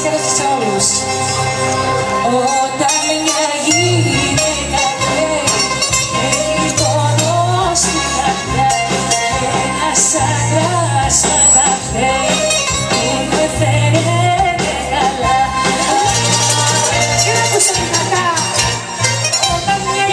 καλησπέρα σε όλους. Όταν μια γυναίκα έχει πόνο στην καρδιά, ένας άντρας καταφέρει που με φέρεται καλά. Τι να ακούσαμε κακά. Όταν μια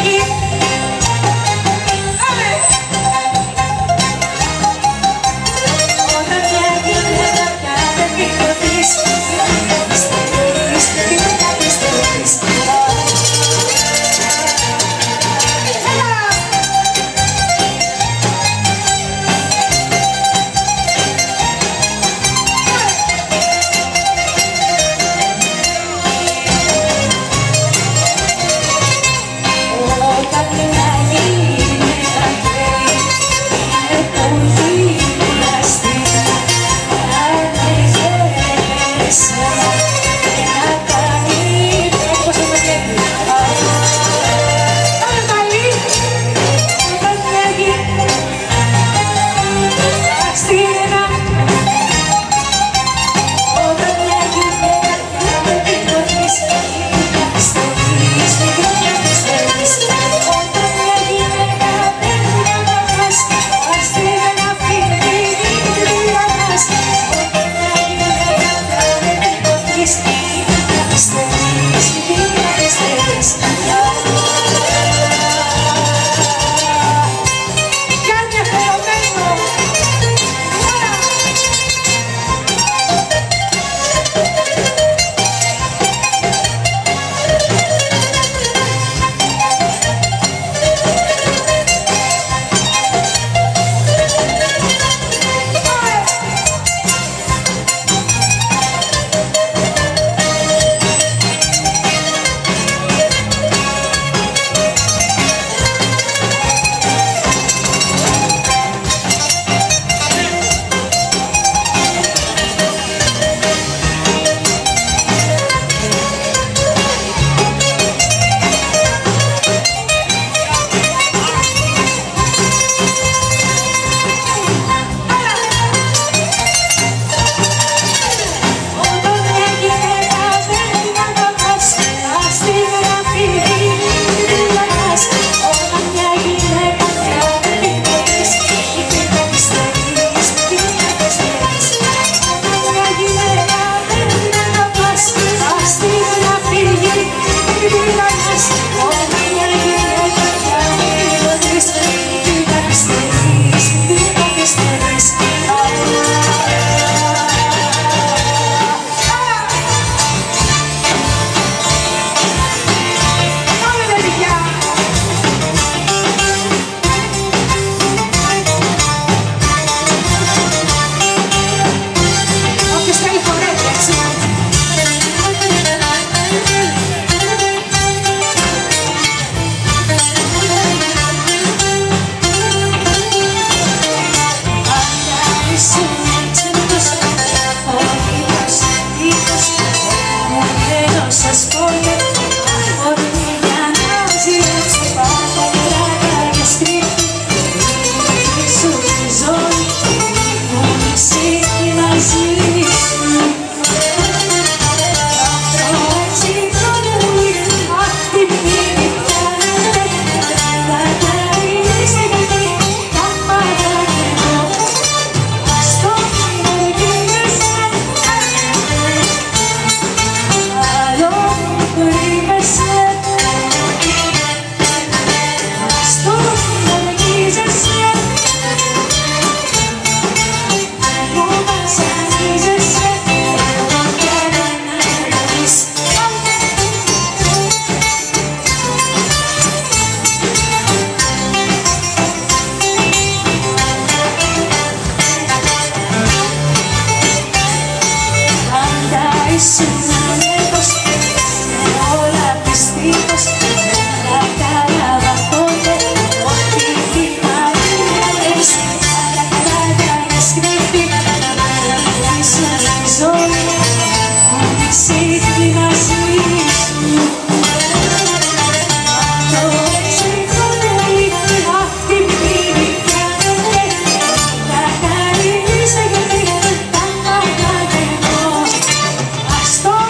Stop!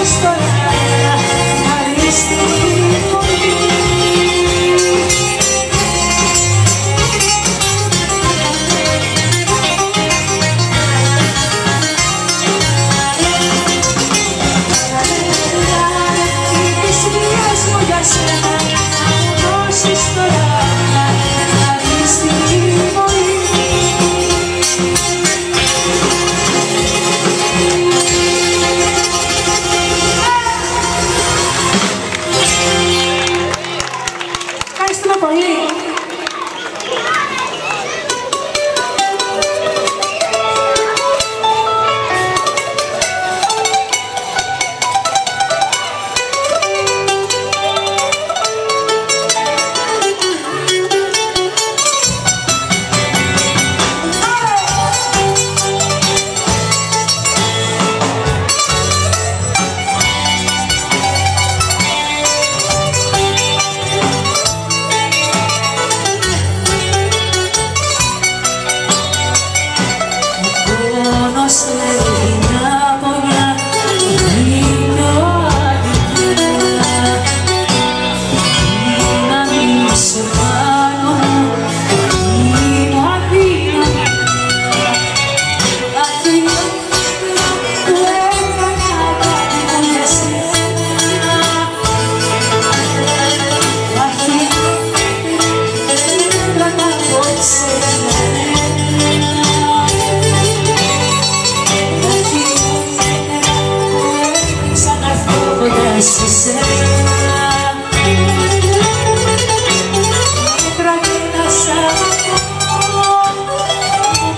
Εstoy σε σένα. Μέτρα και τα σ' αγαπώ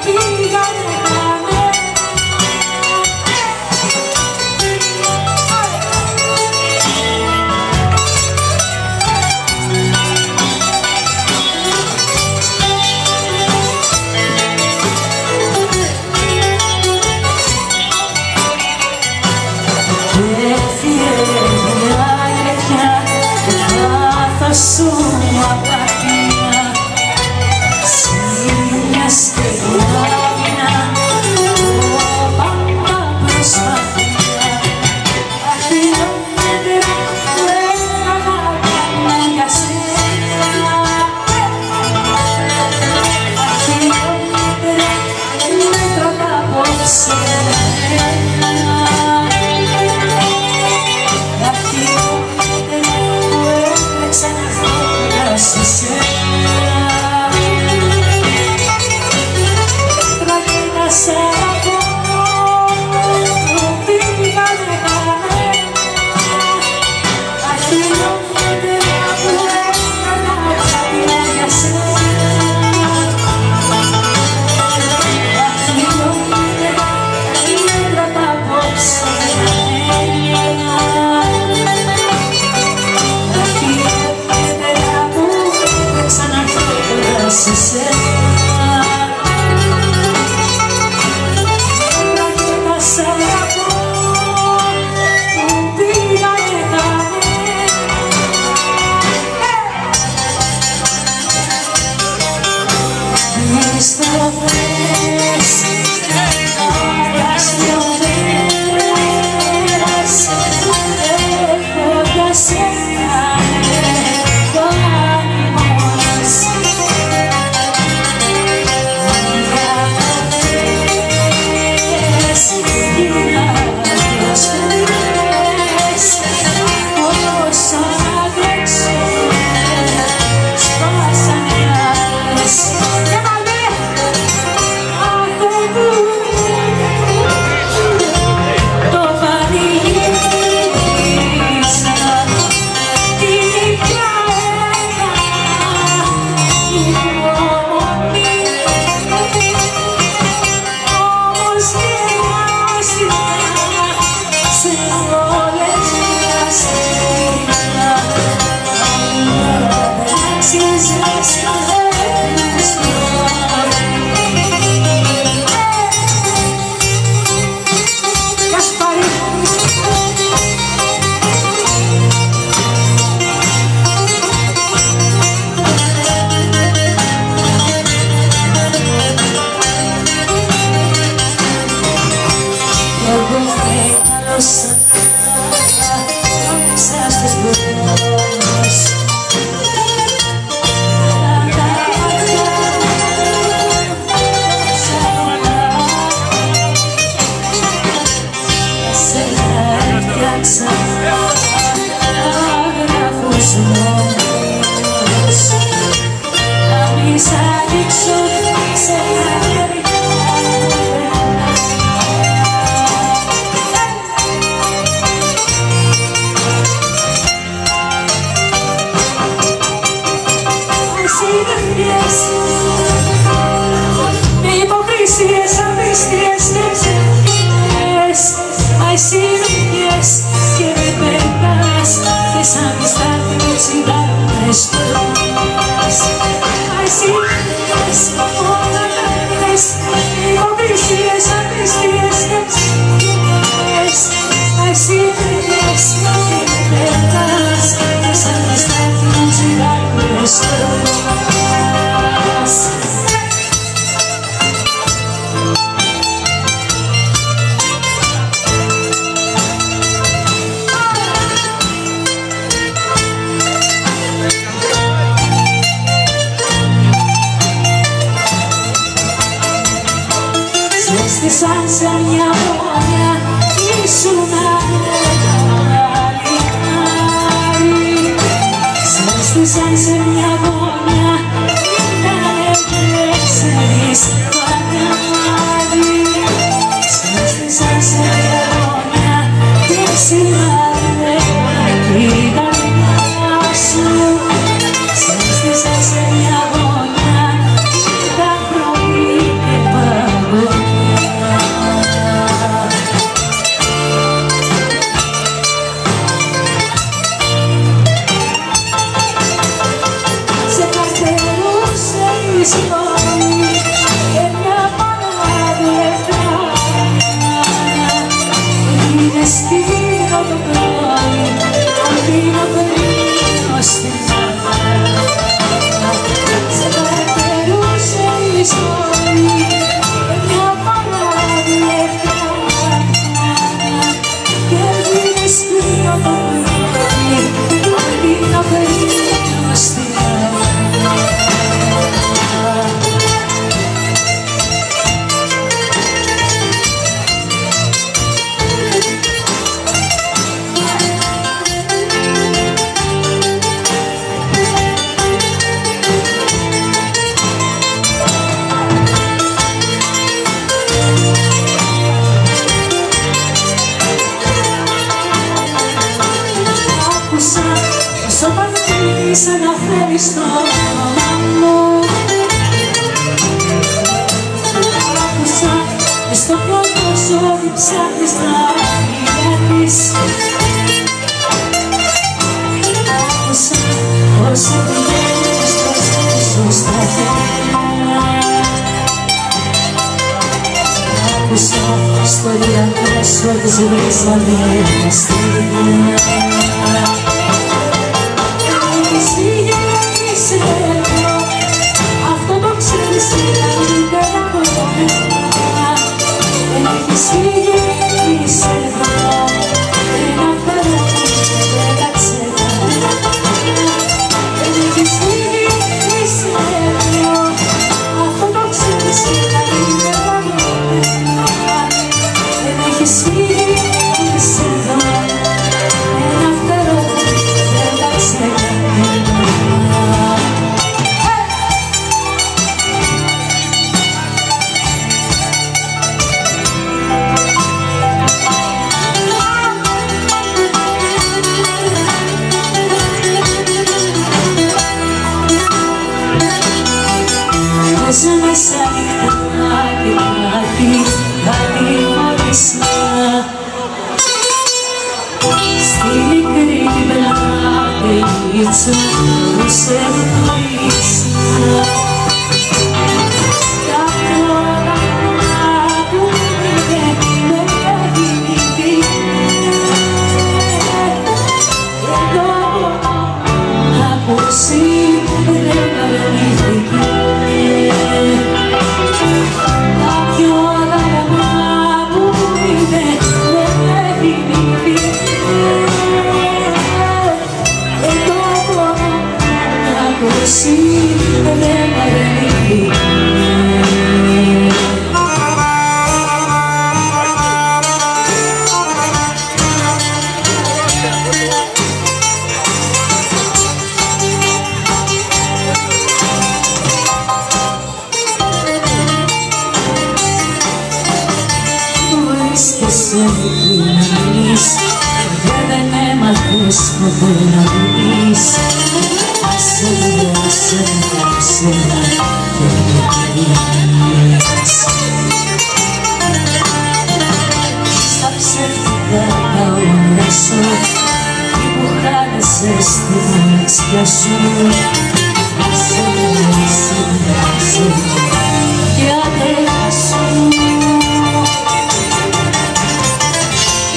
πήγανε κάνε. Σου απαθία σύνες και άμυνα πάντα προσπαθία αφιλόμετρα που έκανα πάντα για σένα αφιλόμετρα μέτρα τα απόψε σε σένα. Μέτρα και τα σ' αγαπώ πήγανε κάνε. Αχιλόμετρα που έκανα πάντα για σένα. Αχιλόμετρα μέτρα τα απόψε σε σένα. Μέτρα και τα σ' αγαπώ πήγανε κάνε. Μη στροφές άλλας δυο μέρες έχω για σένα το άνιμος. Σαν σε μια γωνιά ήσουν αληθινάρι. Σε στήσαν σε μια γωνιά ήτανε και ξέρεις φανάρι. Σε στήσαν σε μια γωνιά και σημάδι η καρδιά σου σε έστεισα σε μια γωνιά τα πρωί και παγωνιά. Σε καρτερούσε η ζωή και μια παράδευτα είναι σκύλο το πρωί, αντίνω κρίνω στην μάνα. Σε καρτερούσε η ζωή και μια παράδευτα και είναι σκύλο το πρωί, αντίνω κρίνω στην μάνα. Όσο πατήσεις αναφέρεις το όνομα μου, άκουσα μες στο πρώτο ζώδι ψάχνεις να πηγαίνεις. Άκουσα πως επιλέγεις το σπίτι σου στα χέρια. Άκουσα στο διαδέσιο της ζωής να βγαίνει στιγμή. Αυτό το ξέρεις καλύτερα από μένα. Έχεις φύγει, είσαι εδώ, ένα φέρω δεν τα ξεχνά. Έχεις φύγει, είσαι εδώ, αυτό το ξέρεις καλύτερα από μένα. Έχεις φύγει, είσαι εδώ, ένα φέρω δεν τα ξεχνά. Πες μέσα νύχτα και κάτι χωρίσμα στη μικρή την πλάτειτσα που σε γνωρίσμα. Κι αυτό που είναι με έχει εδώ να ακούσει δεν αρνήθηκε. Εσύ δεν αρνήθηκε. Βρίσκεσαι εκεί να μείνεις και δεν έμαθες ποτέ να πεις. Άσε σένα και με στα ψεύτικα τα όνειρά σου τι που χάνεσαι στη μοναξιά σου. Άσε και αντέχασου.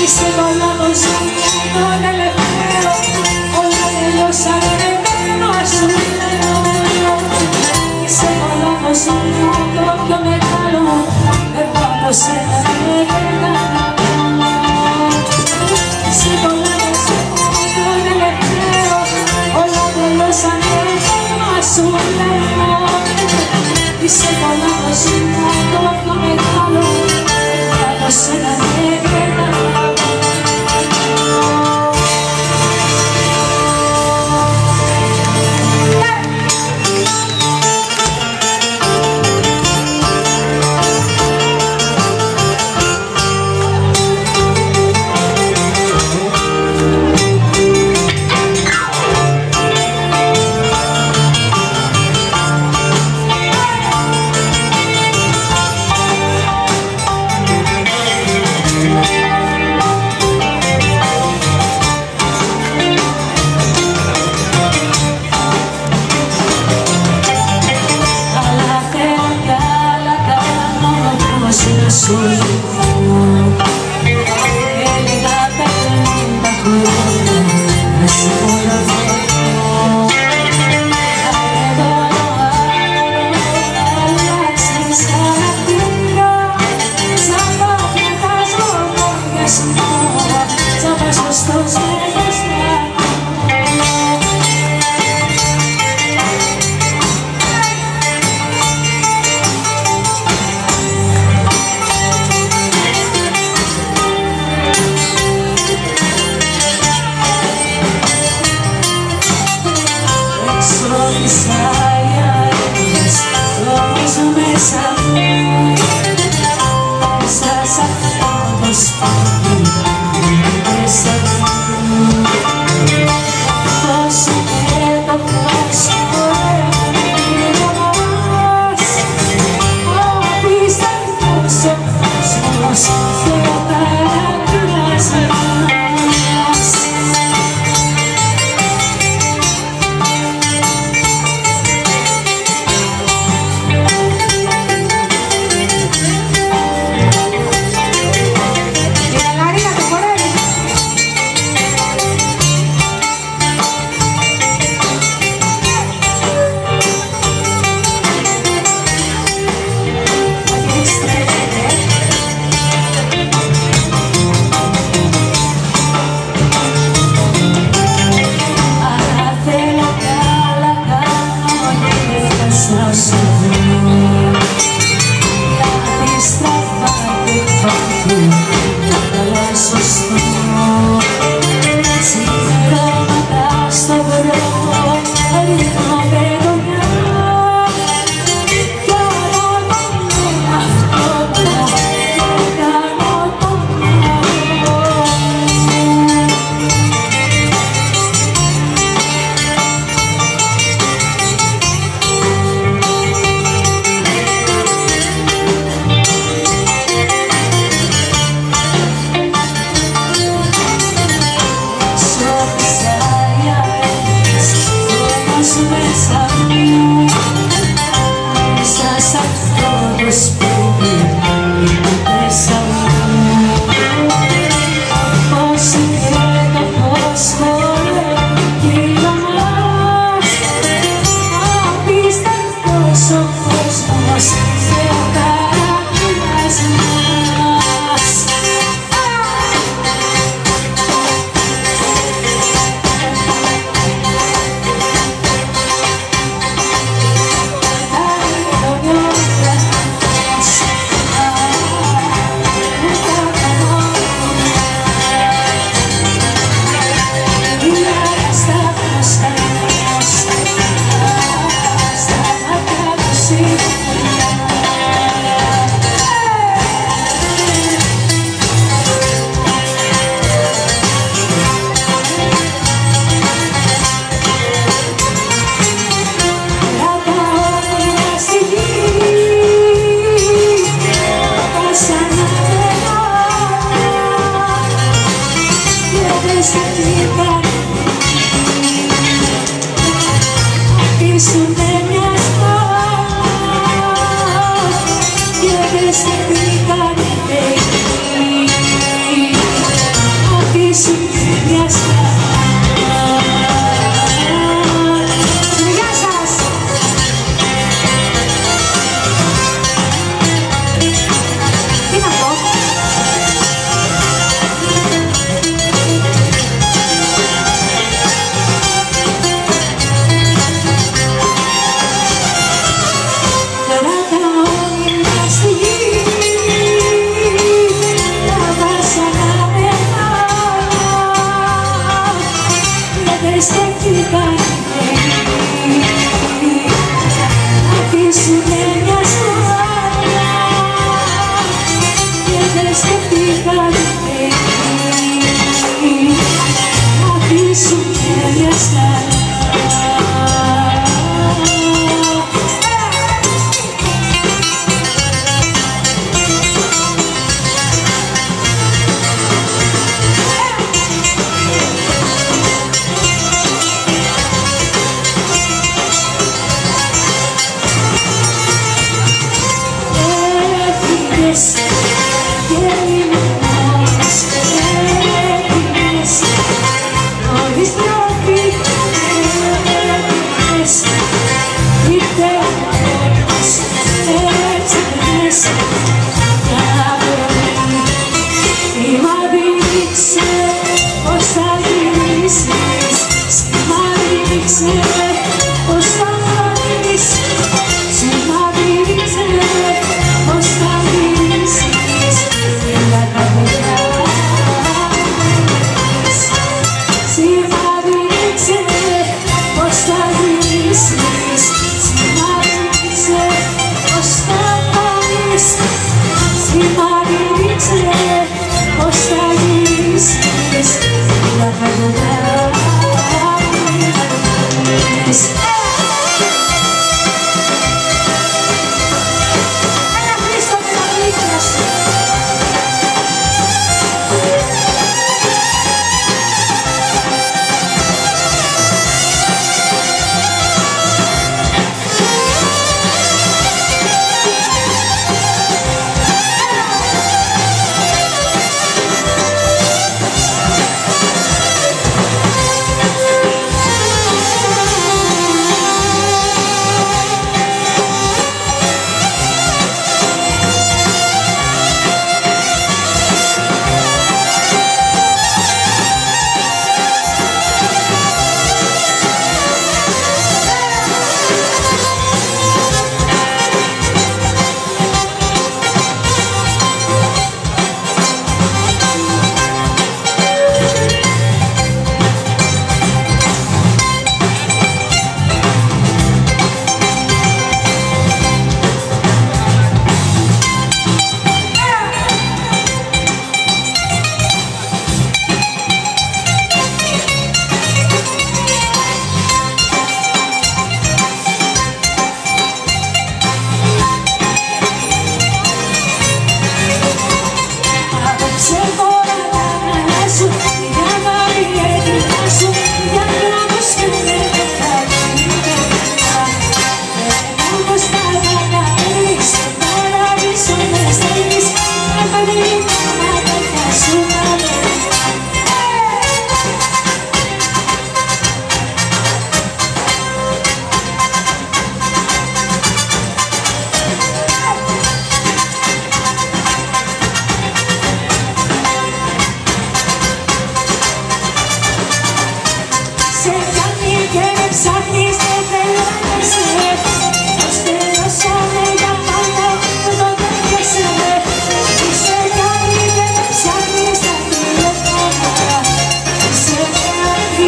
Είσαι το λάθος μου το τελευταίο, όλα τελειώσανε μα σου λέω. Είσαι το λάθος μου το πιο μεγάλο, από σένα δεν έκανα. Είσαι το λάθος μου το τελευταίο, όλα τελειώσανε μα σου λέω. Είσαι το λάθος μου το πιο μεγάλο, από σένα δεν έκανα.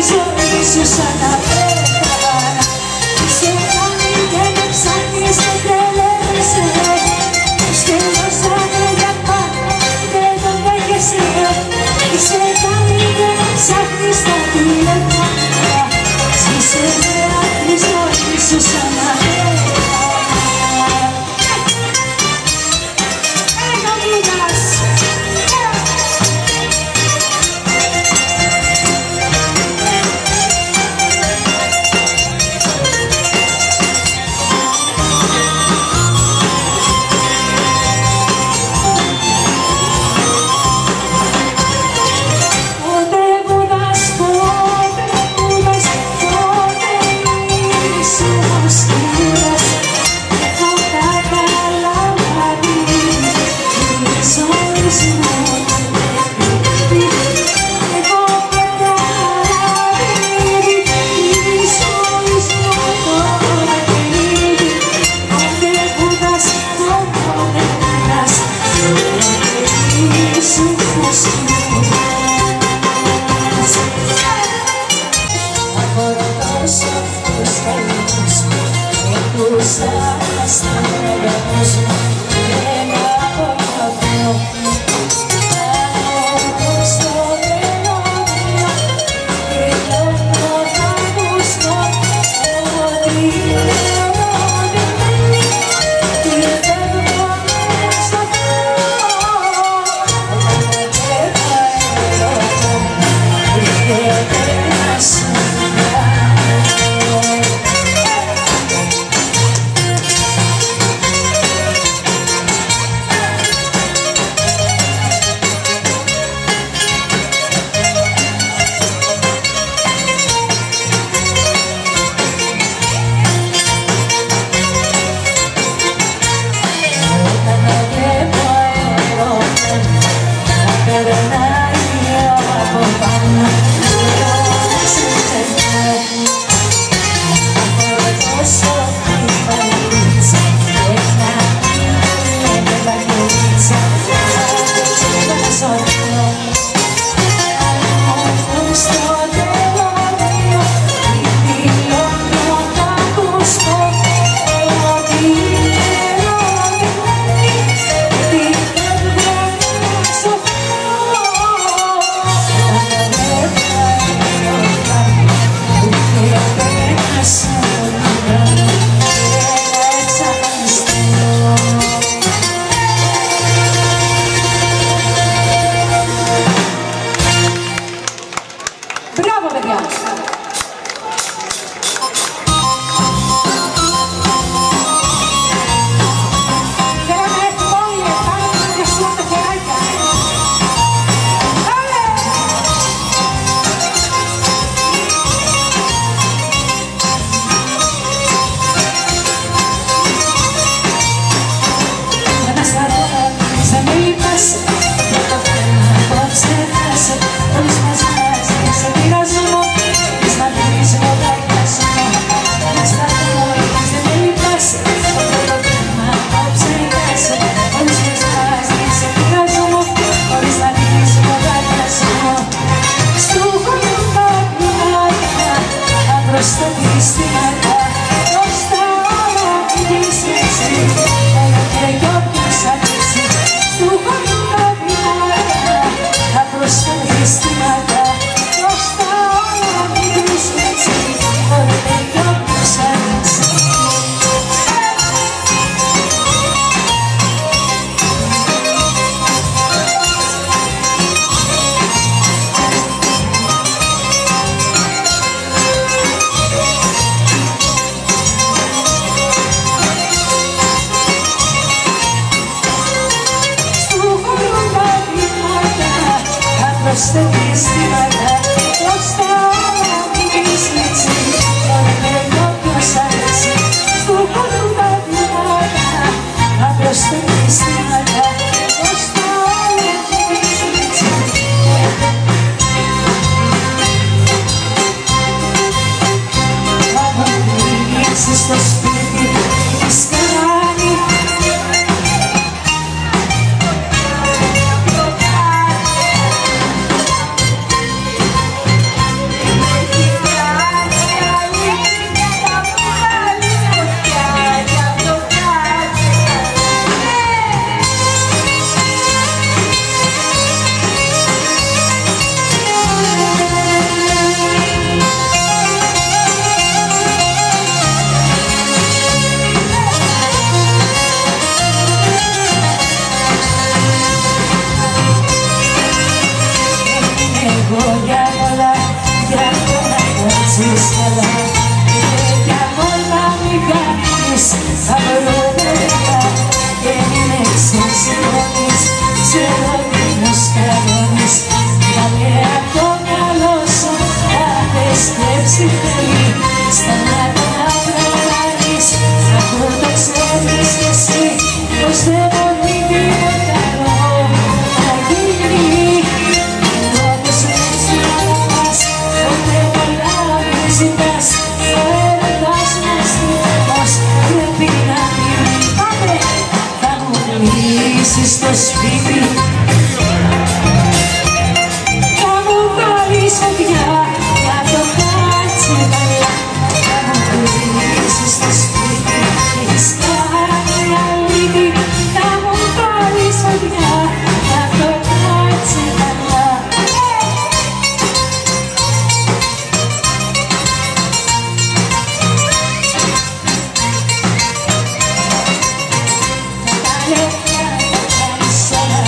ζωή σου σαν να πέτρα. Είσαι κάνει και με ψάχνεις και τρελαίνεσαι. Στελώσανε για πάντα και δεν δέχεσαι. Είσαι κάνει και με ψάχνεις τα τηλέφωνα. Είσαι νέα τη ζωή σου σαν να πέτρα. ξέρεις καλά. Και αγώνα μην κάνεις, θα βρούμε μετά. Και μην με ξεσηκώνεις, ξέρω τι μου σκαρώνεις. Βάλε απ' το μυαλό σου κάθε σκέψη θέλει. Σταμάτα να τραβάγεις, αφού το ξέρεις κι εσύ πως δεν μπορεί τίποτα άλλο να γίνει. Όπως έτσι να αγαπάς, ποτέ πολλά μην ζητάς. Ο έρωτας μας όμως πρέπει να μείνει. Πάμε! Θα μου κλείσεις το σπίτι, θα μου βάλεις φωτιά, θα το κάτσε καλά. Θα μου κλείσεις το σπίτι, έχεις κάνει αλήθεια. Θα μου βάλεις φωτιά, θα το κάτσε καλά. Τα λεφτά τα κάνεις όλα,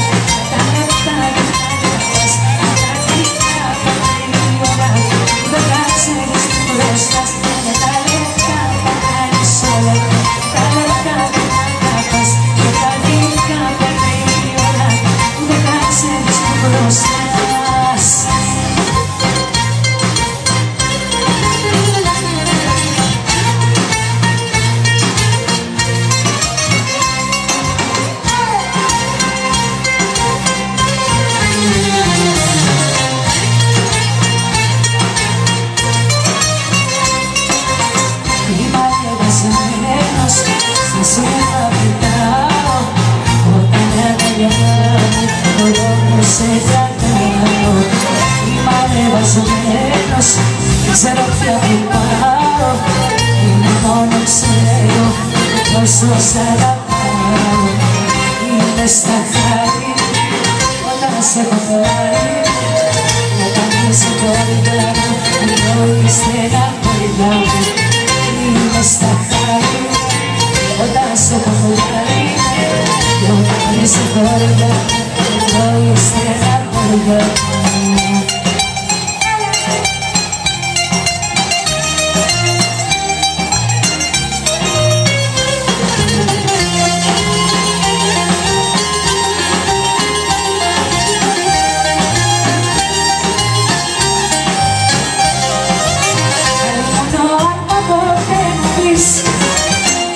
τα λεφτά δεν τα αγαπάς. Τα αρχικά περνάει η ώρα, δεν τα ξέρεις τι μπροστάς. Τα λεφτά τα κάνεις όλα, τα λεφτά δεν τα αγαπάς. Τα αρχικά περνάει η ώρα, δεν τα ξέρεις τι μπροστάς. Είμαι ανεβασμένος, στα σένα πετάω. Όταν αγκαλιάζω, όλο μου σε κρατάω. Είμαι ανεβασμένος, δεν ξέρω πια που πάω. Είμαι μόνο ξέρω πόσο σ' αγαπάω. Είμαι στα χάρη, όταν σε έχω πάρει. Όταν είσαι κόρυδα μου, ενώ είστε ένα κόρυδα μου. Είμαι στα χάρη, όταν σε έχω πάρει. Και όταν είσαι κόρυδα μου, ενώ είστε ένα κόρυδα μου.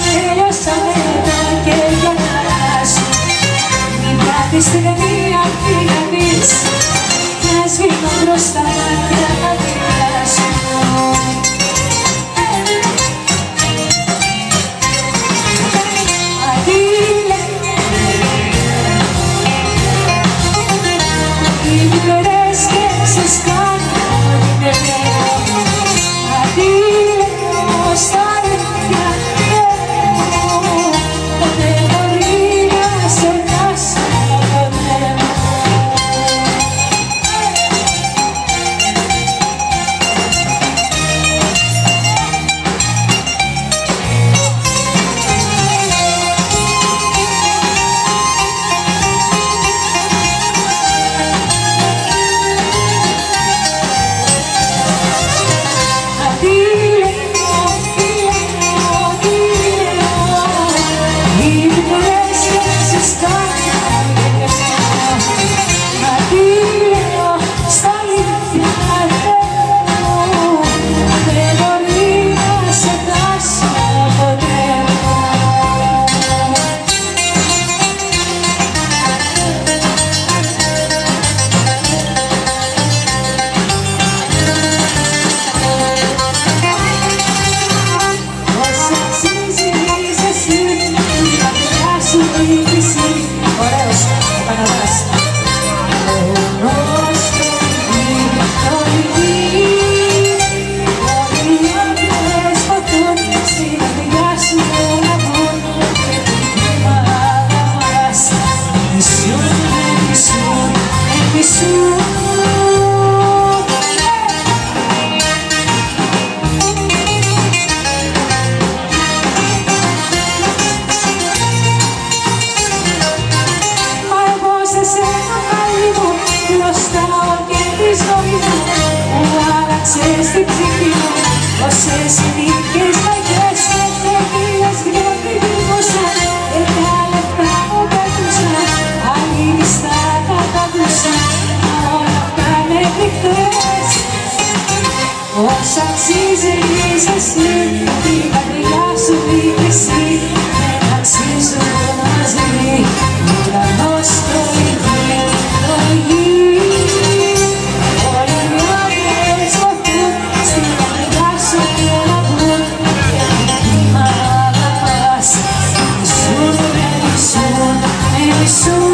Τελειώσαμε τα κεριά σου. Μην πάθεις στιγμή αυτή να πεις όσα αξίζει εσύ, η καρδιά σου είπε εσύ, δεν αξίζουν μαζί, ο ουρανός το ηχεί, το γη. Όλοι οι άντρες βοηθούν, στην καρδιά σου και να βγουν, και τι μ' αγαπάς, μισούν, με μισούν, με μισούν.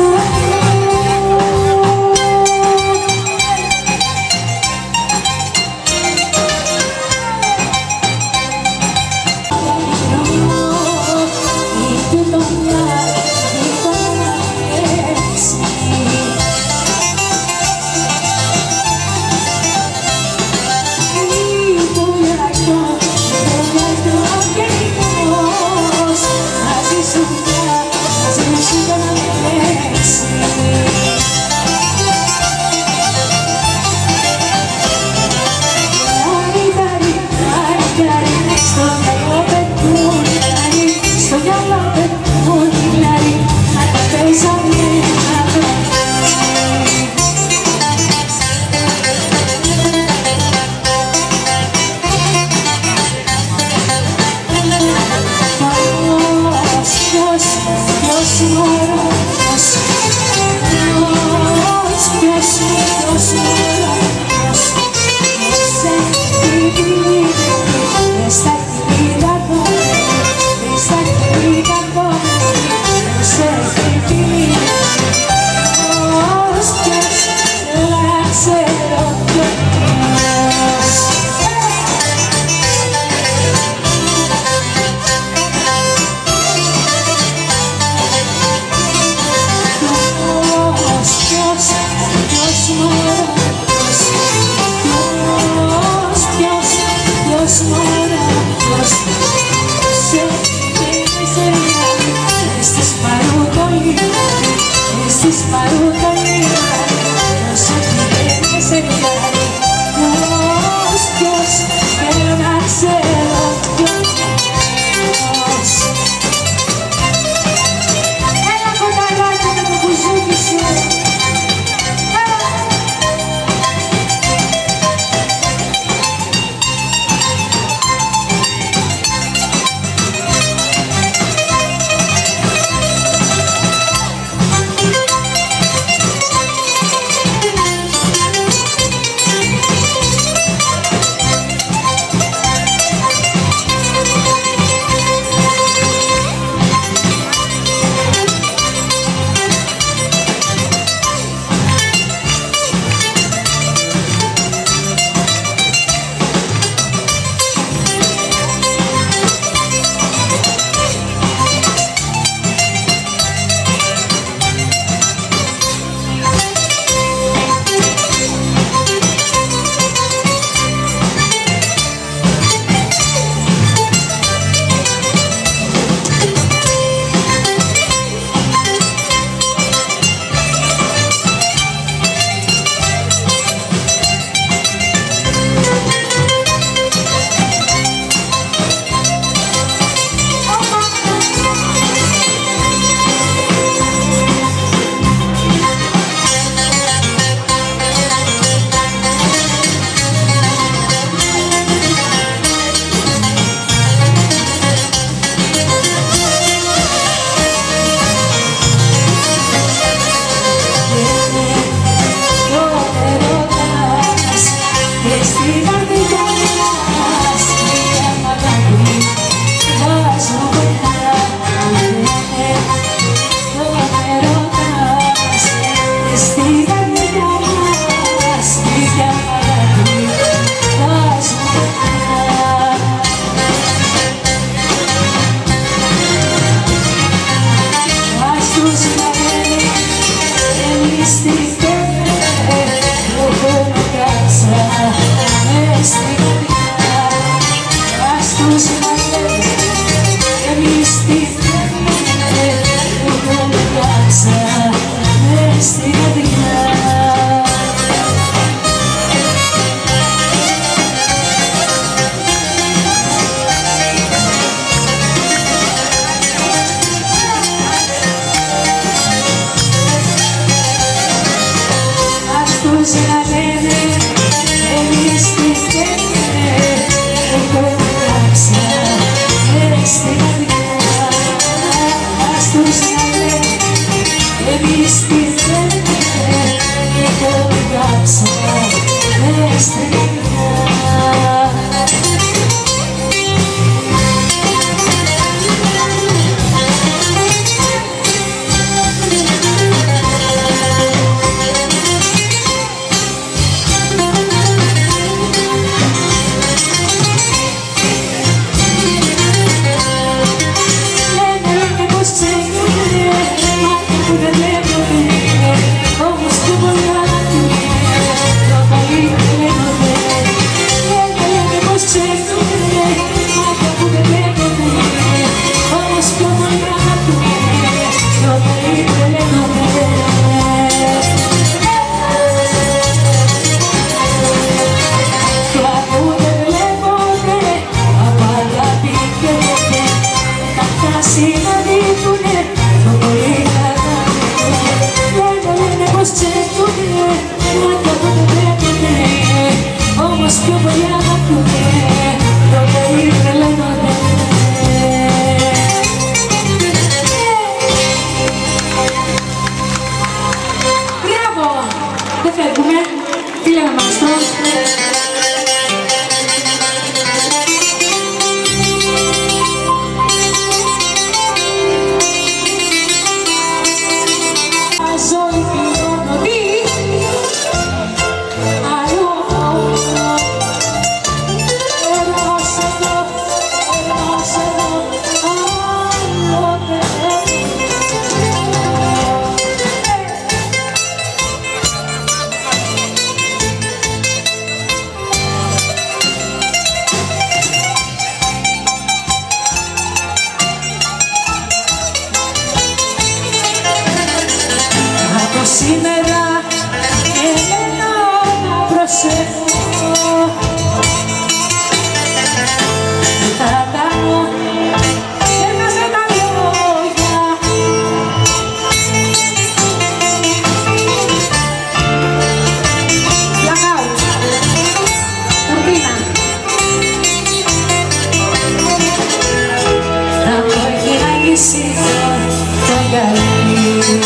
αγαπούνε, τότε τρελαίνονται. Μπράβο! Δεν φεύγουμε, φίλε με μαστό. Σήμερα εμένα να προσέχω, θα κάνω ένας με τα λόγια. Blackout, κουρτίνα. Θα πω εκεί να γυσίσω το γαλί.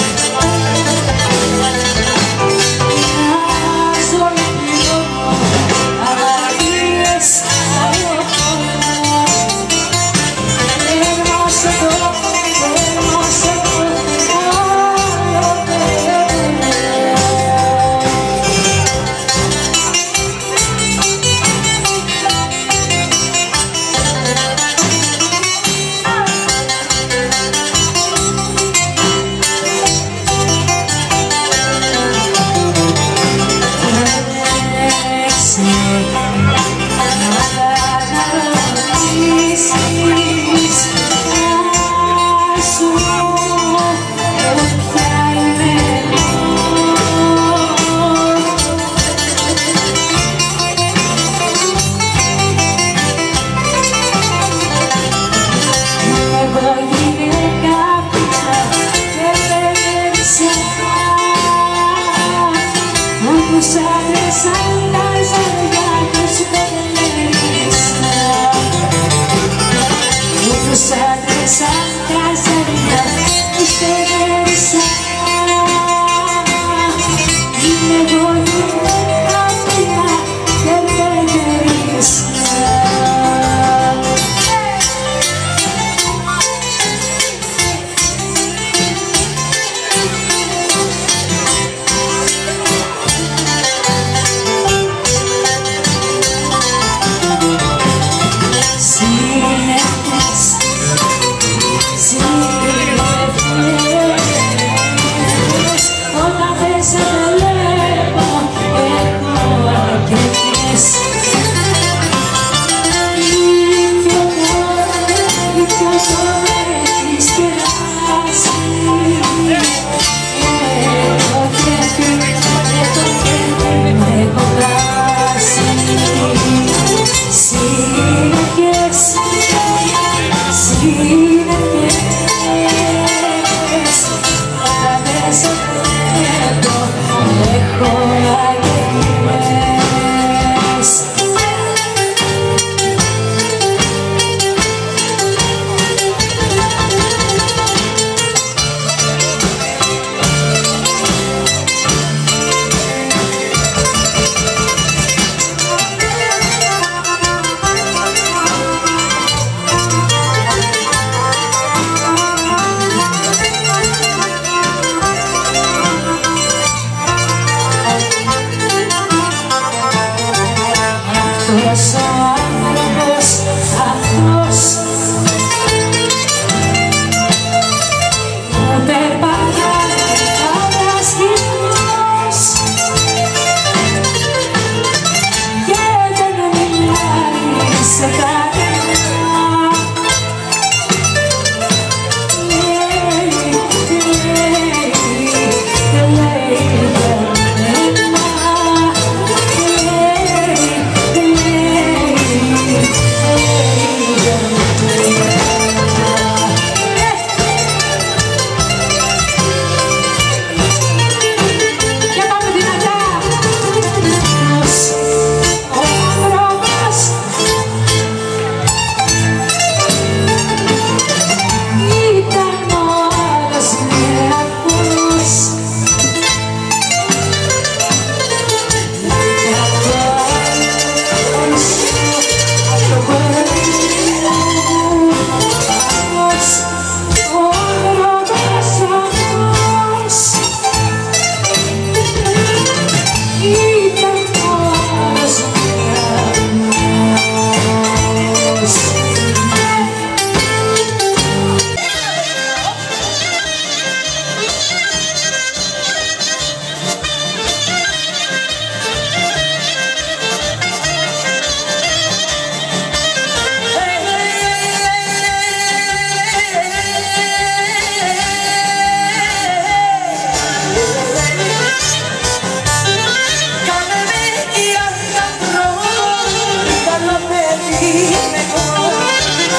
είμαι εγώ.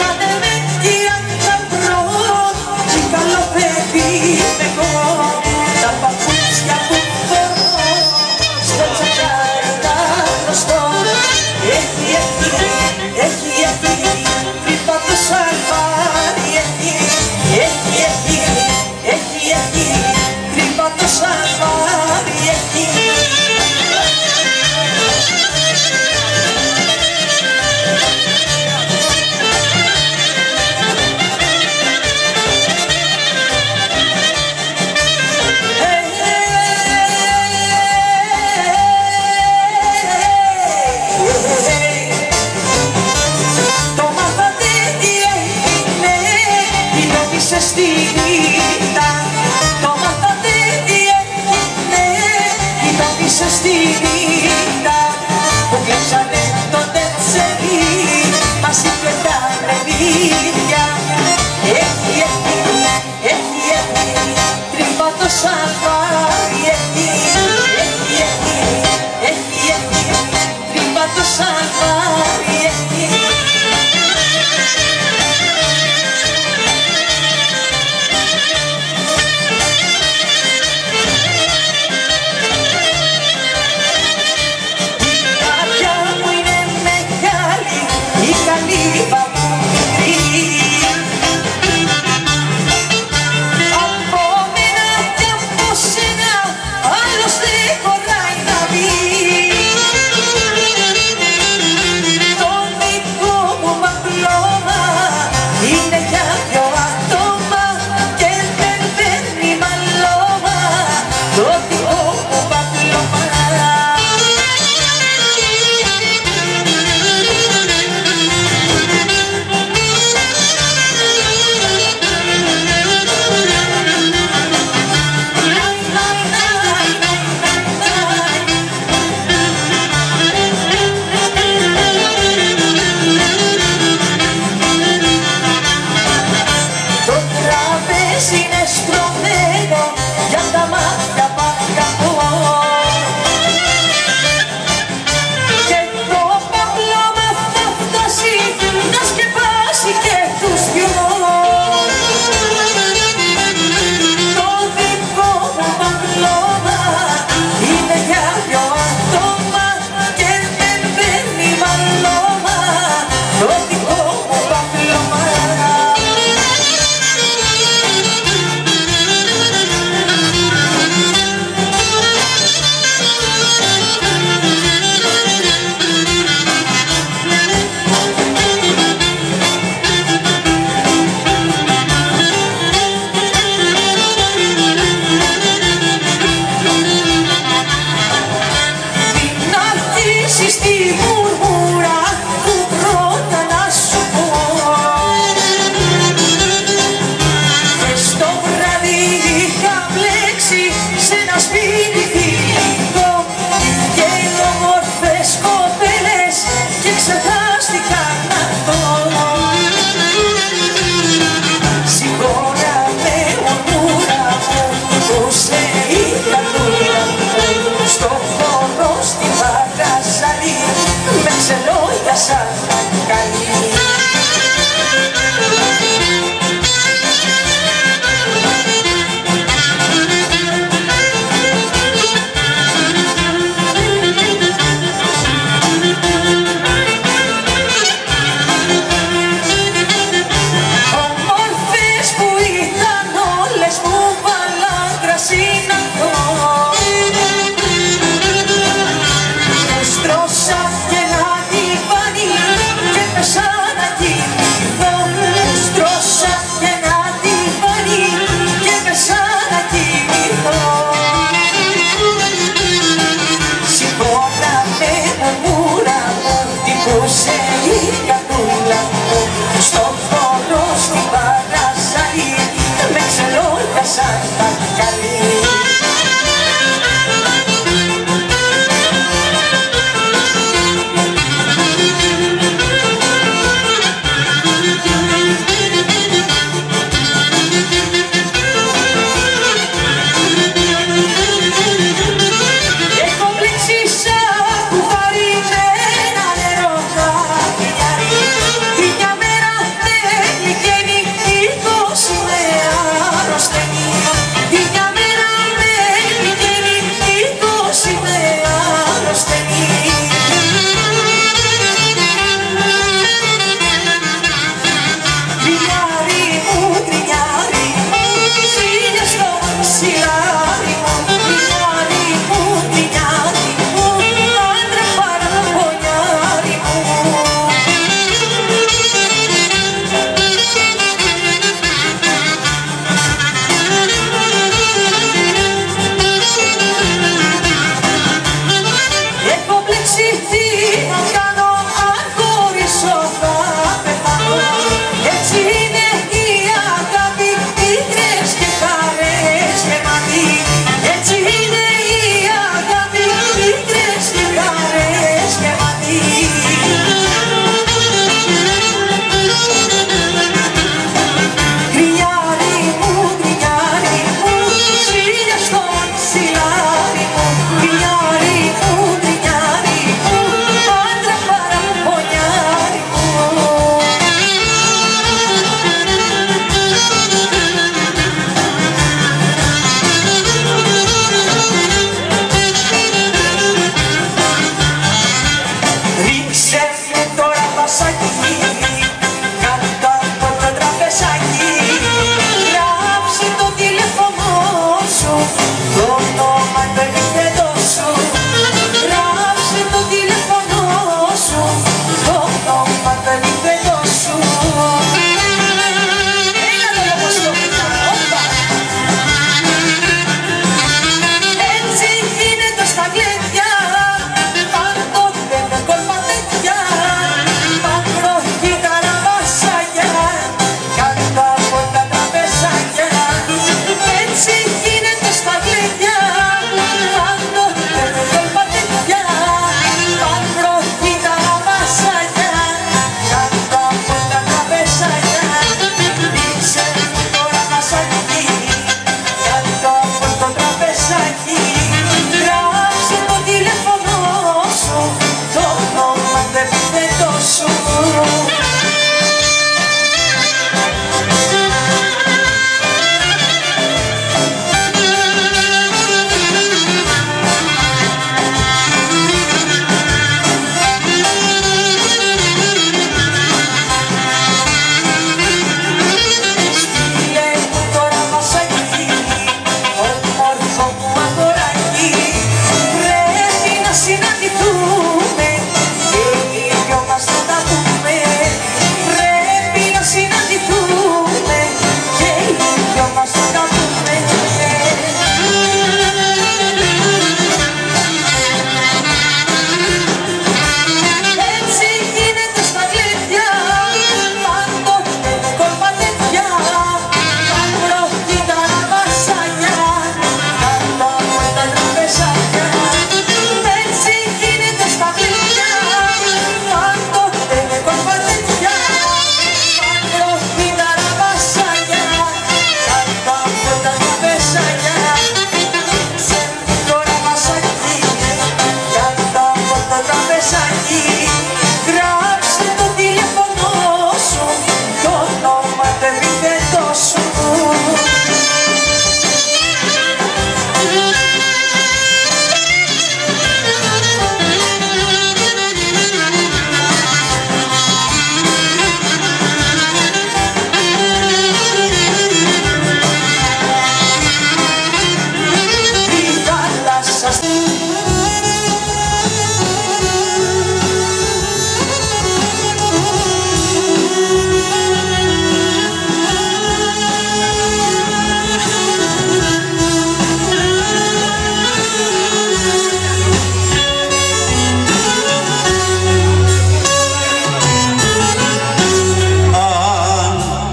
Κάτε με κι αν θα βρω, τι καλό παιδί είμαι εγώ. Τα παπούτσια που φορώ, στο τσακάρι τα χρωστώ. Έχει, τρύπα το σαλβάρι. Έχει, τρύπα το σαλβάρι. Έχει. Στη νύχτα, το μάθατε τι έγινε, κοινώνησε στη νύχτα, που κλέψανε το τετσερί, μας είπε τα ρεβίδια. Έχει, τρύπα το σαλβάρι. Έχει, τρύπα το σαλβάρι. Έχει.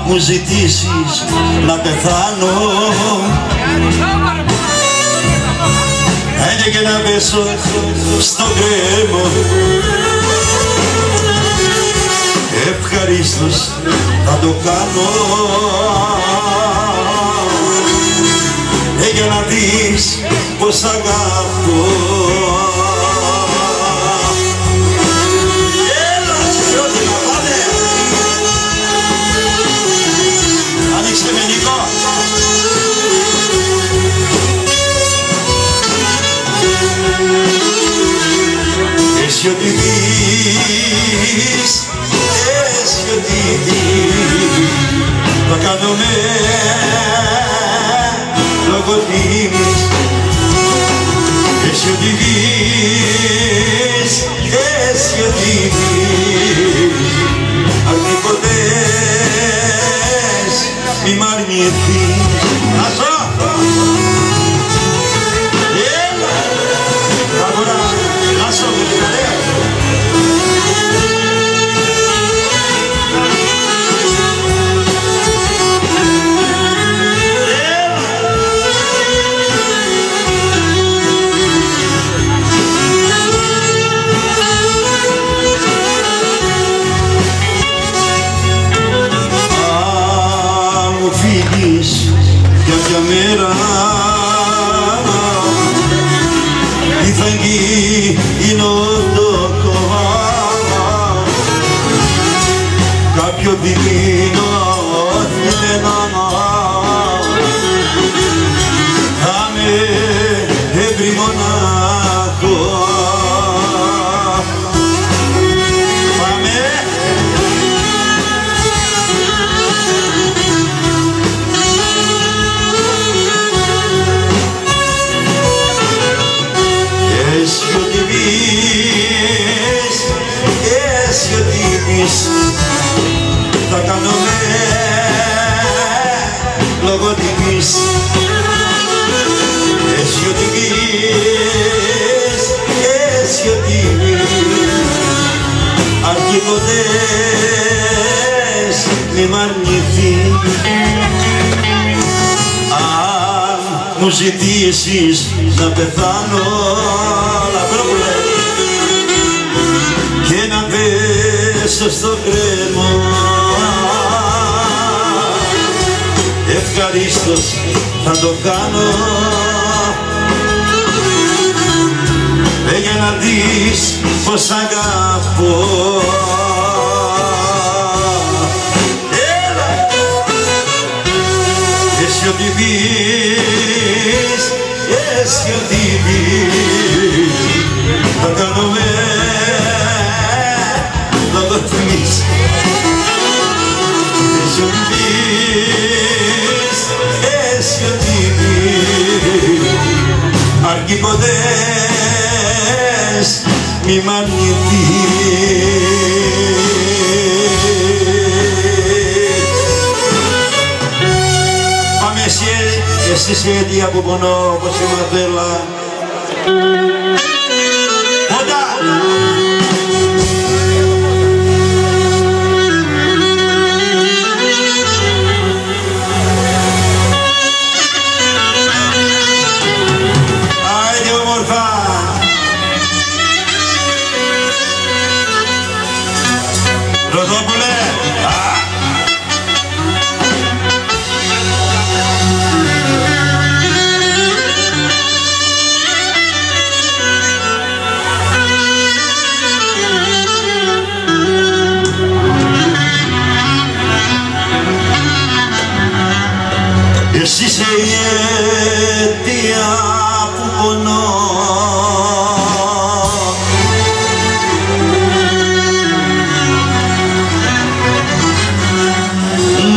μου ζητήσεις να πεθάνω, έντε και να πέσω στο κρέμο, ευχαρίστως θα το κάνω, για να δεις πως αγαπώ. Έλα, σιώτινα, πάτε! Ανοίξτε με, Νίκο! Εσύ ό,τι δεις, εσύ ό,τι δεις, θα κάνουμε λόγω τίμης. Εσύ ό,τι δεις, εσύ ό,τι δεις, αρνικοτές μη μ' αρνηθείς. Άσο! Έλα! Αγορά, άσο με την αλέα. Για μέρα τι θα γίνω το κόμμα, κάποιο δειλίνο θελένα θα με έβρι μονάχο. Θα κάνουμε λόγω τιμής. Εσύ ό,τι πεις, εσύ ό,τι πεις, αρχικοτές μη μ' αρνηθείς. Αν μου ζητήσεις να πεθάνω, λαμπρόπουλε, και να πέσω στο κρέμο, ευχαρίστως θα το κάνω, για να δεις πως αγαπώ. Έλα! Εσύ ό,τι πεις, εσύ ό,τι πεις, θα κάνουμε λόγω τιμής. Εσύ ό,τι πεις, εσύ ό,τι πεις, αρχικοτές μη μ' αρνηθείς. Πάμε εσύ σε αιτία που πονώ, όπως η Μαδέλα. Κοντά! Εσύ είσαι η αιτία που πονώ,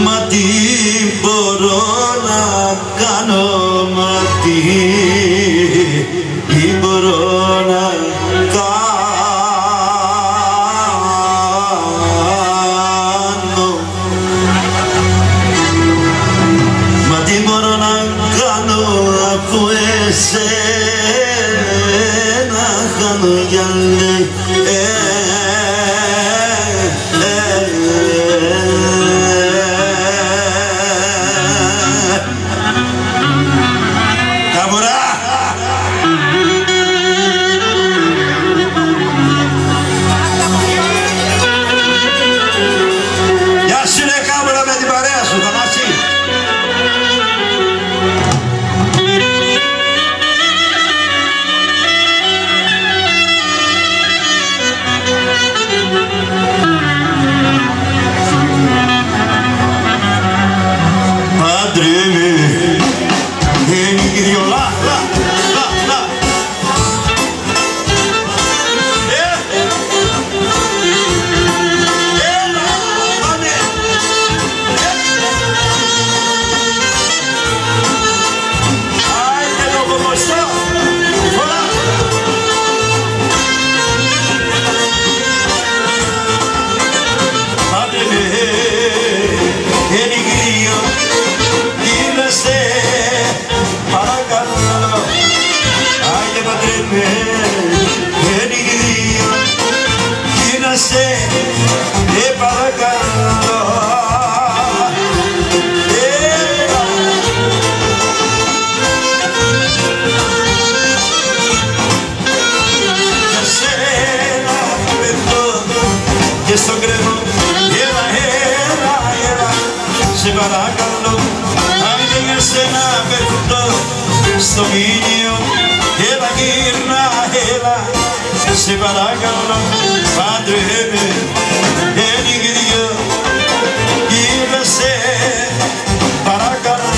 μα τι μπορώ να κάνω, μα τι μπορώ να κάνω, μα τι μπορώ να κάνω. κρέμω. Έλα, έλα, έλα, σε παρακαλώ. Άιντε για σένα πέφτω στο μήνυο. Έλα, γύρνα, έλα, σε παρακαλώ. Παντρεύε, ενηγρίο, γύρνα σε παρακαλώ.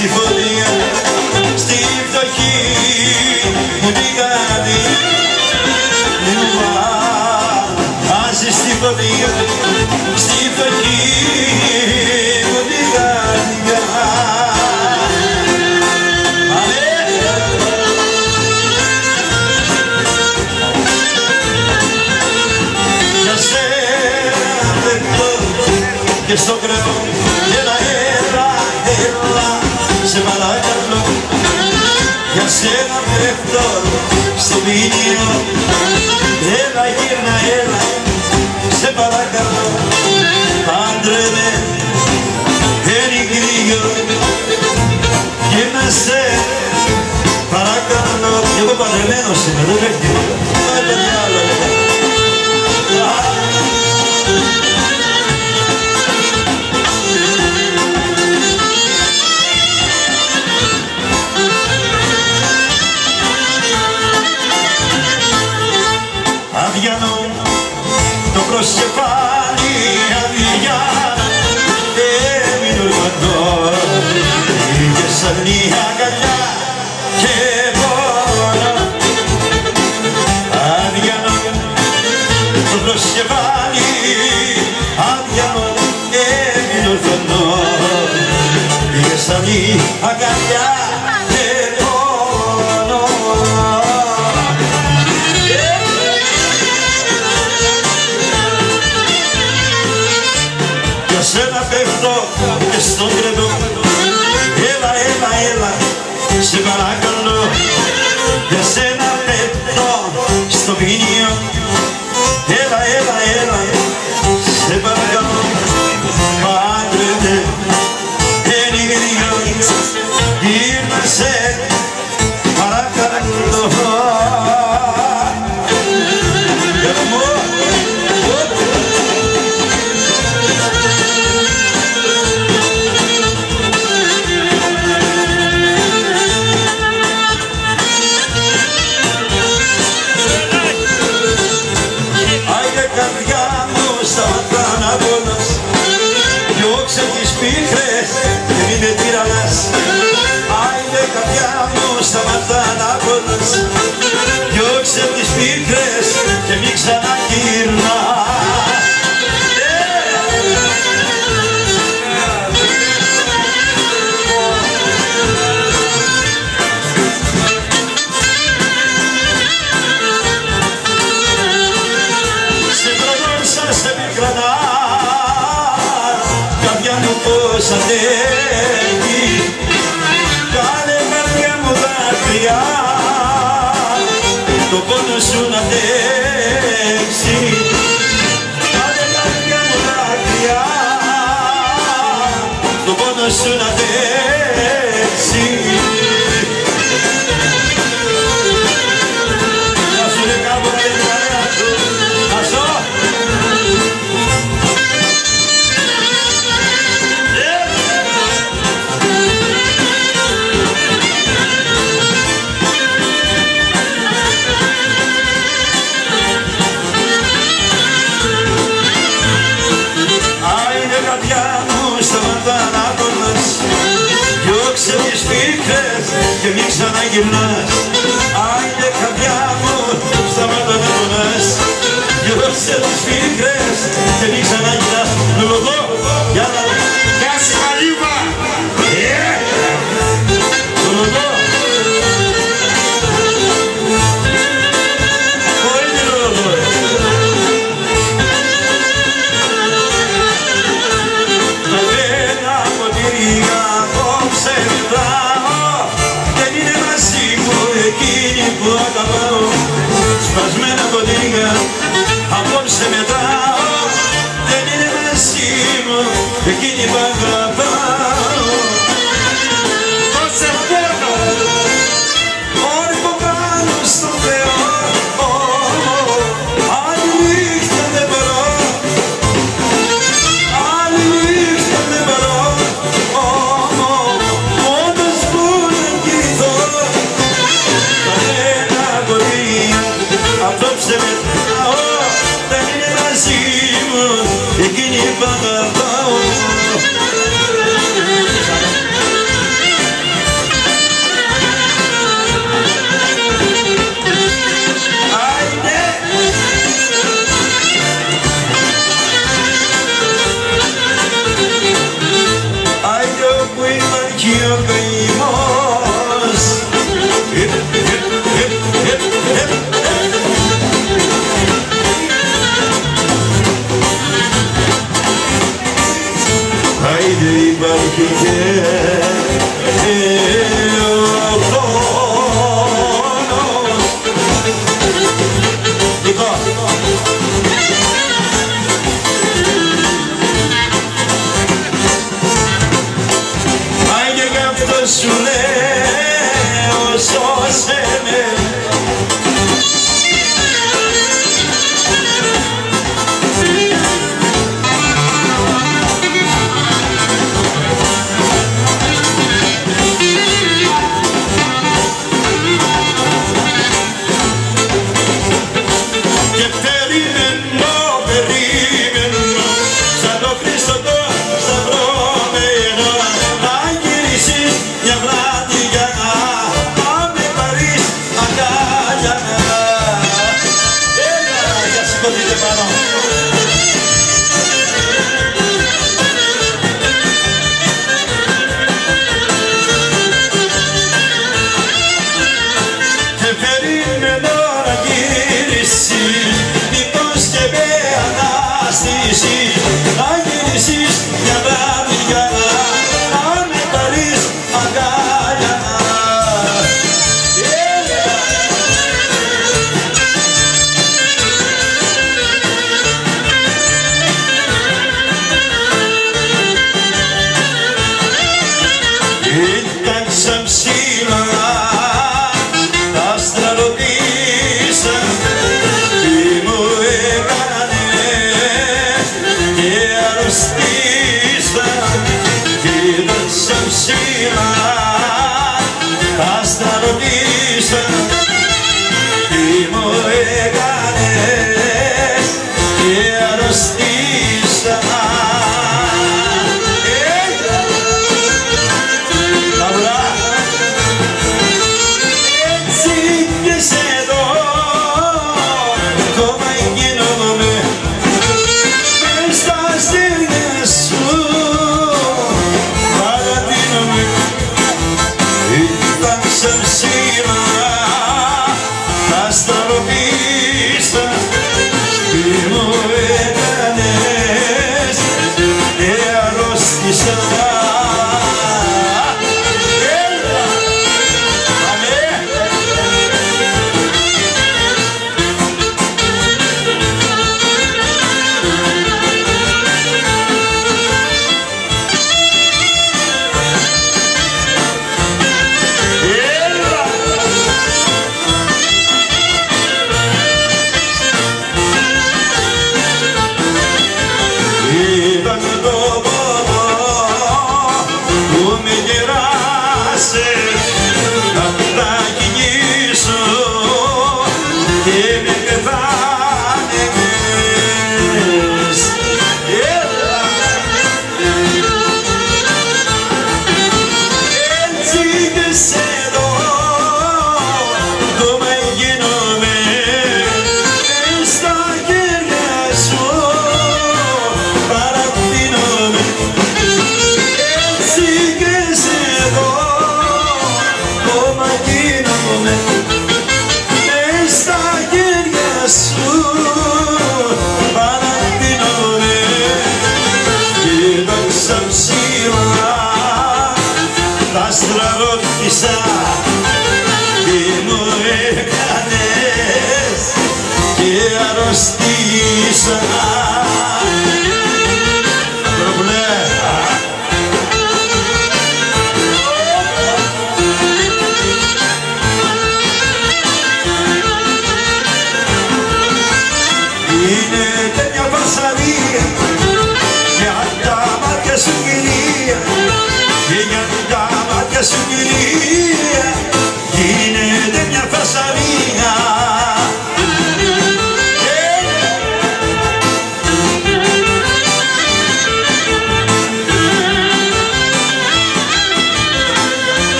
Στη φωτιά, στη φτωχή μου την καρδιά. Μη μου βάζεις στη φωτιά, στη φτωχή μου την καρδιά. Για σένα πέφτω και στο κρεμό. Έλα, έλα, έλα, σε παρακαλώ. Για σένα πέφτω στο μήνυο. Έλα, γύρνα, έλα, σε παρακαλώ. Παντρεύε, ενηγρίο, γύρνα σε παρακαλώ. Κι εγώ παντρεμένος είμαι, δεν έχει τίποτα. Πάτε κι άλλο. Αδιανό το προσκεφάλι, αδιανό έμεινε ορφανό. Είχε σαν μια αγκαλιά και πόνο. Αδιανό το προσκεφάλι, αδιανό έμεινε ορφανό. Είχε σαν μια αγκαλιά και πόνο. Για σένα πέφτω και στον κρεμό. Έλα, έλα, έλα, σε παρακαλώ. Για σένα πέφτω στο μήνυο. Έλα, έλα, έλα, σε παρακαλώ. Παντρεύε, ενηγρίο, γύρνα σε παρακαλώ. Καρδιά μου σταματά να πονάς. Διώξε τις πίκρες και μην με τυραννάς. Άιντε καρδιά μου σταματά να πονάς. Διώξε τις πίκρες και μην ξαναγυρνάς. Σε μικρανά, καρδιά μου πως αντέχει. Κάνε καρδιά μου δάκρυα, το πόνο σου να αντέξει. Κάνε καρδιά μου δάκρυα, το πόνο σου να αντέξει. Να σου λέει κάπου και την παρέα του, να ζω. Καρδιά μου σταματά να πονάς. Διώξε τις πίκρες και μην ξαναγυρνάς. Άιντε καρδιά μου σταματά να πονάς. Διώξε τις πίκρες και μην ξαναγυρνάς. Λουλουδό, για να δω. Γεια σου Καλύβα. Λουλουδό. Πού είναι Λουλουδό? Απόψε μετράω, δεν είναι μαζί μου. σπασμένα ποτήρια απόψε μετράω, δεν είναι μαζί μου εκείνη που αγαπάω. Δώσε πόνο! Όρκο πάνω στον Θεό, άλλη νύχτα δεν μπορώ, άλλη νύχτα δεν μπορώ, μόνος μου να κοιτώ. Σπασμένα ποτήρια απόψε μετράω, δεν είναι μαζί μου εκείνη που αγαπάω. Haydi belki de Haydi kapta sune o soseme Ήταν σαν ψήλα, τα άστρα ρωτήσαν τι μου έκανες και αρρωστήσαν. Ήταν σαν ψήλα, τα άστρα ρωτήσαν τι μου έκανες και αρρωστήσαν. Ήταν σαν ψήλα, τα αστραλοπή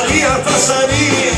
Αγία Θασσαλία